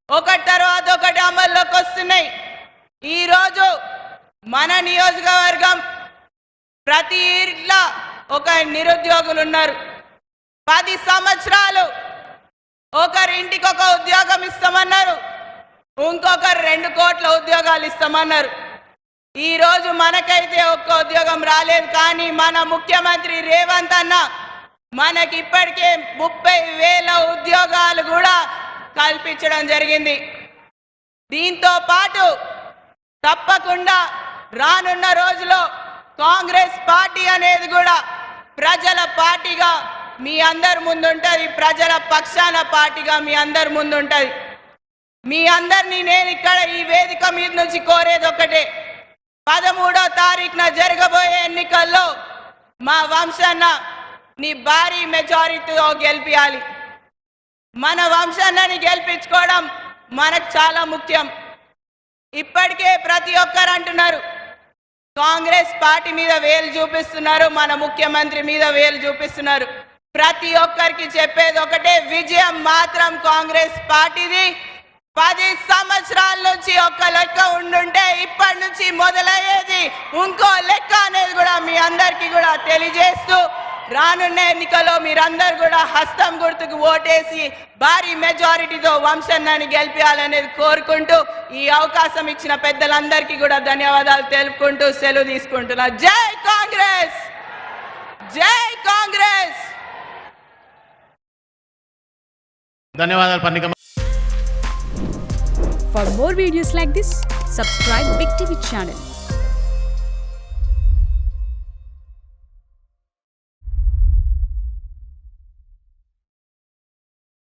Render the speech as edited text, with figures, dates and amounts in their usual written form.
ఒకటి తర్వాత ఒకటి అమల్లోకి వస్తున్నాయి. ఈరోజు మన నియోజకవర్గం ప్రతి ఇంట్లో ఒక నిరుద్యోగులు ఉన్నారు. 10 సంవత్సరాలు ఒకరింటికి ఒక ఉద్యోగం ఇస్తామన్నారు, ఇంకొకరు 2 కోట్ల ఉద్యోగాలు ఇస్తామన్నారు. ఈరోజు మనకైతే ఒక్క ఉద్యోగం రాలేదు. కానీ మన ముఖ్యమంత్రి రేవంత్ అన్న మనకి ఇప్పటికే 30,000 ఉద్యోగాలు కూడా కల్పించడం జరిగింది. దీంతో పాటు తప్పకుండా రానున్న రోజుల్లో కాంగ్రెస్ పార్టీ అనేది కూడా ప్రజల పార్టీగా మీ అందరి ముందుంటుంది, ప్రజల పక్షాన పార్టీగా మీ అందరి ముందుంటుంది. మీ అందరినీ నేను ఇక్కడ ఈ వేదిక మీద నుంచి కోరేది ఒకటే, 13వ తారీఖున జరగబోయే ఎన్నికల్లో మా వంశన్న నీ భారీ మెజారిటీతో గెలిపించాలి. మన వంశన్నని గెలిపించుకోవడం మనకు చాలా ముఖ్యం. ఇప్పటికే ప్రతి ఒక్కరు అంటున్నారు కాంగ్రెస్ పార్టీ మీద వేలు చూపిస్తున్నారు, మన ముఖ్యమంత్రి మీద వేలు చూపిస్తున్నారు. ప్రతి ఒక్కరికి చెప్పేది ఒకటే, విజయం మాత్రం కాంగ్రెస్ పార్టీది. 10 సంవత్సరాల నుంచి ఒక లెక్క ఉండుంటే ఇప్పటి నుంచి మొదలయ్యేది ఇంకో లెక్క అనేది కూడా మీ అందరికీ కూడా తెలియజేస్తూ, రానున్న ఎన్నికల్లో మీరందరూ కూడా హస్తం గుర్తుకు ఓటేసి భారీ మెజారిటీతో వంశన్నని గెలిపించాలనేది కోరుకుంటూ ఈ అవకాశం ఇచ్చిన పెద్దలందరికీ కూడా ధన్యవాదాలు తెలుపుకుంటూ సెలవు తీసుకుంటున్నా. జై కాంగ్రెస్, జై కాంగ్రెస్. ధన్యవాదాలు పన్నికమ్మ. For more videos like this, subscribe Big TV channel.